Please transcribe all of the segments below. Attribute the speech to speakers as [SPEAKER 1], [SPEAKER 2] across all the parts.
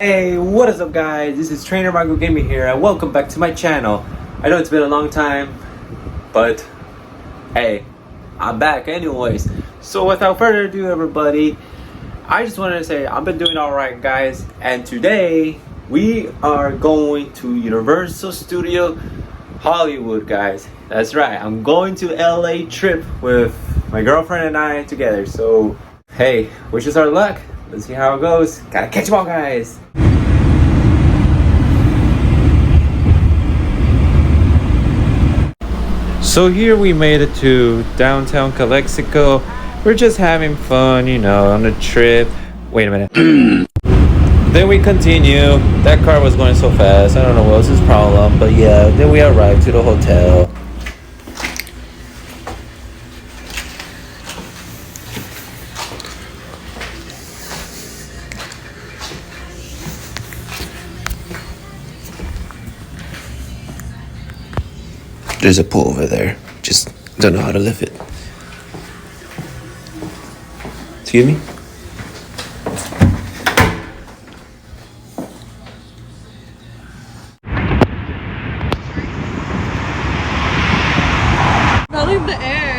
[SPEAKER 1] Hey, what is up guys? This is Trainer Margo Gaming here and welcome back to my channel. I know it's been a long time, but hey, I'm back anyways. So without further ado everybody, I just wanted to say I've been doing alright guys, and today we are going to Universal Studio Hollywood guys. That's right, I'm going to LA trip with my girlfriend and I together. So hey, wish us our luck. Let's see how it goes. Gotta catch them all guys. So here we made it to downtown Calexico. We're just having fun, you know, on a trip. Wait a minute. Then we continue. That car was going so fast. I don't know what was his problem, but yeah, then we arrived to the hotel. There's a pool over there. Just don't know how to lift it. Excuse me?
[SPEAKER 2] Smelling the air.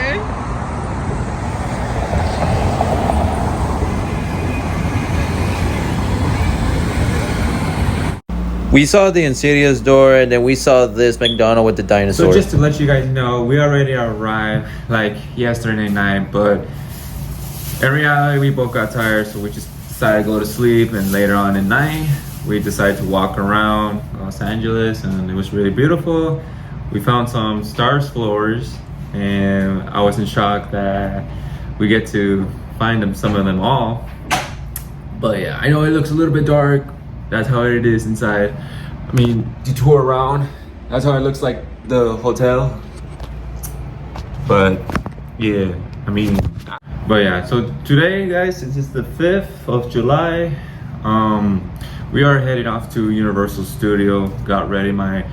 [SPEAKER 1] We saw the Insidious door, and then we saw this McDonald's with the dinosaur.
[SPEAKER 3] So just to let you guys know, we already arrived like yesterday night, but in reality we both got tired, so we just decided to go to sleep. And later on at night we decided to walk around Los Angeles, and it was really beautiful. We found some star explorers, and I was in shock that we get to find some of them all. But yeah, I know it looks a little bit dark. That's how it is inside. I mean, detour around. That's how it looks like the hotel. But yeah, I mean, but yeah. So today, guys, this is the 5th of July. We are heading off to Universal Studio. Got ready my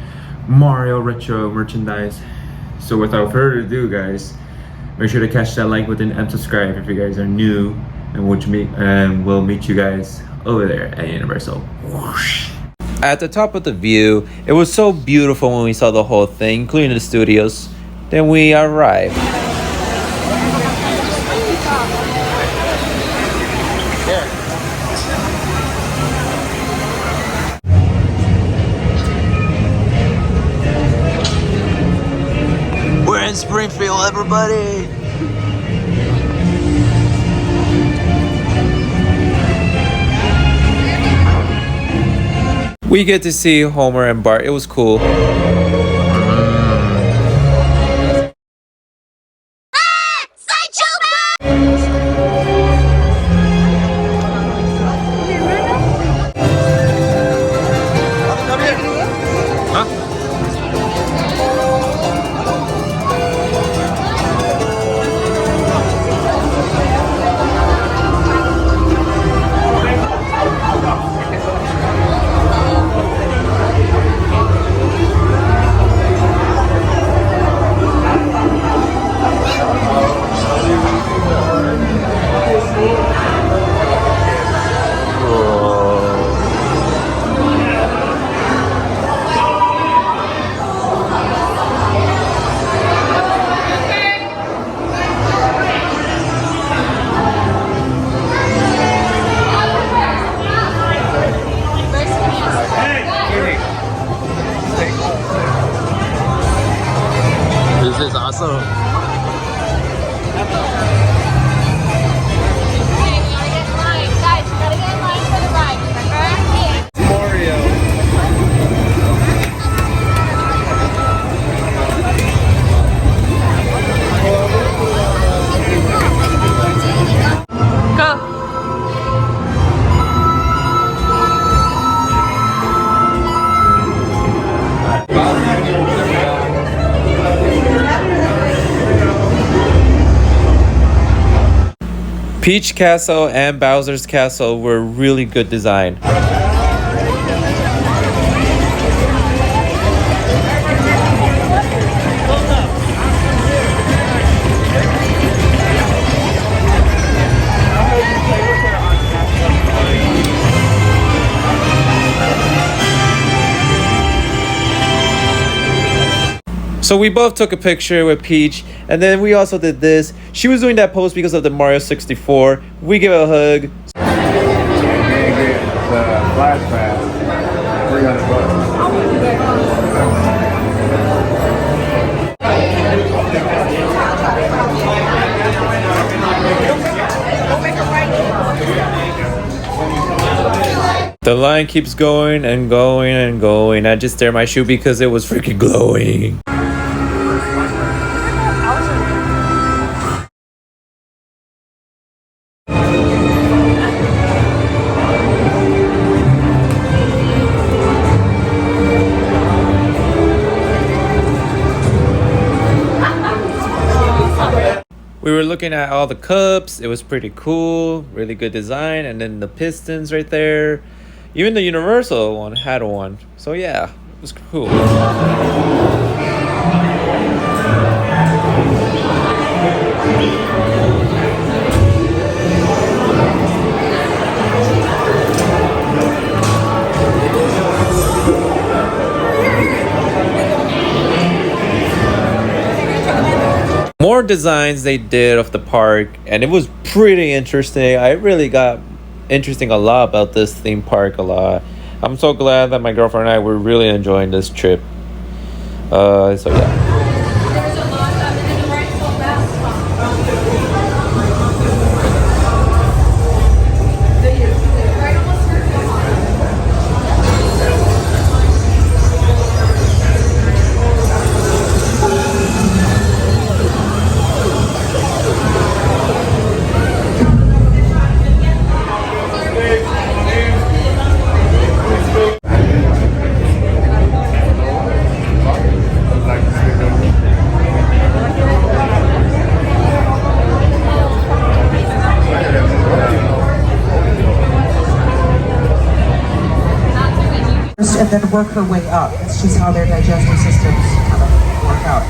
[SPEAKER 3] Mario retro merchandise. So without further ado, guys, make sure to catch that like button and subscribe if you guys are new, and we'll meet you guys over there at Universal. Whoosh.
[SPEAKER 1] At the top of the view, it was so beautiful when we saw the whole thing, including the studios. Then we arrived. We're in Springfield, everybody! We get to see Homer and Bart. It was cool. This is awesome. Peach Castle and Bowser's Castle were really good design. So we both took a picture with Peach, and then we also did this. She was doing that pose because of the Mario 64. We give her a hug.
[SPEAKER 3] Flash pass. $300.
[SPEAKER 1] The line keeps going and going and going. I just stare at my shoe because it was freaking glowing. We were looking at all the cups. It was pretty cool, really good design, and then the pistons right there. Even the Universal one had one. So yeah, it was cool. More designs they did of the park, and it was pretty interesting. I really got interesting a lot about this theme park a lot. I'm so glad that my girlfriend and I were really enjoying this trip. So yeah.
[SPEAKER 4] And then work her way up. That's just how their digestive systems kind of work out.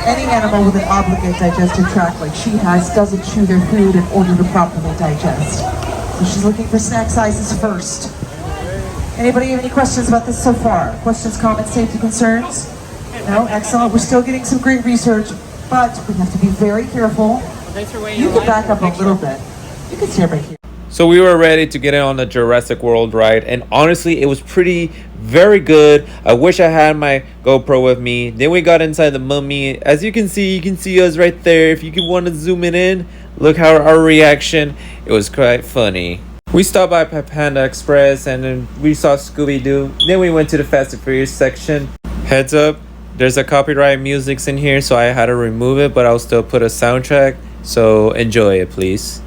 [SPEAKER 4] Any animal with an obligate digestive tract like she has doesn't chew their food in order to properly digest. So she's looking for snack sizes first. Anybody have any questions about this so far? Questions, comments, safety concerns? No? Excellent. We're still getting some great research, but we have to be very careful. You can back up a little bit. You can stand right here.
[SPEAKER 1] So we were ready to get in on the Jurassic World ride, and honestly, it was very good. I wish I had my GoPro with me. Then we got inside the Mummy. As you can see us right there. If you want to zoom it in, look how our reaction. It was quite funny. We stopped by Panda Express, and then we saw Scooby-Doo. Then we went to the Fast and Furious section. Heads up, there's a copyright music in here, so I had to remove it, but I'll still put a soundtrack. So enjoy it, please.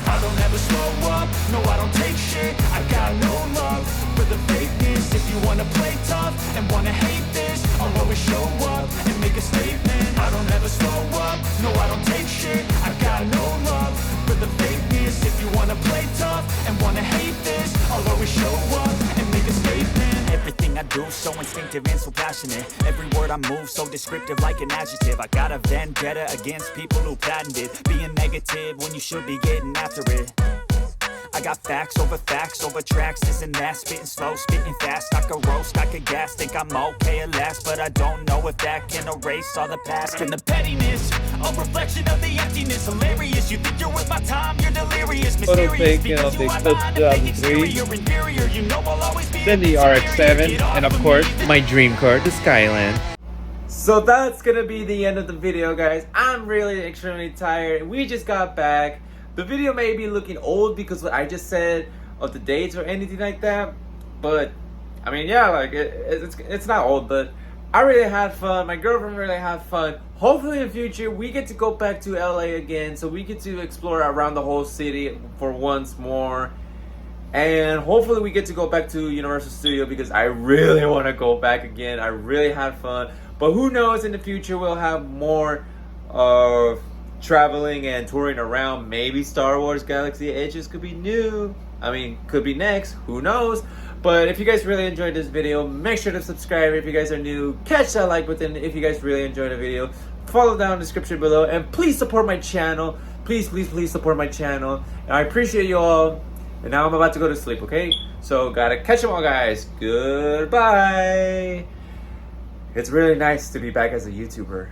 [SPEAKER 5] I don't ever slow up, no I don't take shit. I got no love for the fakeness. If you wanna play tough and wanna hate this, I'll always show up and make a statement. I don't ever slow up, no I don't take shit. I got no love for the fakeness. If you wanna play tough and wanna hate this, I'll always show up and make a statement. Everything I do so instinctive and so passionate. Every word I move so descriptive like an adjective. I got a vendetta against people who patented being negative when you should be getting after it. I got facts over tracks, this and that. Spitting slow, spitting fast. I could roast, I could gas. Think I'm okay at last, but I don't know if that can erase all the past. And the pettiness, a reflection of the emptiness. Hilarious, you think you're worth my time, you're delirious. Mysterious, because you are mine, inferior, inferior. You know I'll always be.
[SPEAKER 1] Then the RX-7, and of course, my dream car, the Skyline. So that's gonna be the end of the video, guys. I'm really extremely tired. We just got back. The video may be looking old because what I just said of the dates or anything like that, but I mean, yeah, like it's not old, but I really had fun. My girlfriend really had fun. Hopefully in the future we get to go back to LA again, so we get to explore around the whole city for once more. And hopefully we get to go back to Universal Studios because I really want to go back again. I really had fun. But who knows, in the future we'll have more traveling and touring around. Maybe Star Wars Galaxy Edges could be new. I mean, could be next. Who knows? But if you guys really enjoyed this video, make sure to subscribe if you guys are new. Catch that like button if you guys really enjoyed the video. Follow down in the description below. And please support my channel. please, please, please support my channel. And I appreciate you all. And now I'm about to go to sleep, okay? So gotta catch them all, guys. Goodbye. It's really nice to be back as a YouTuber.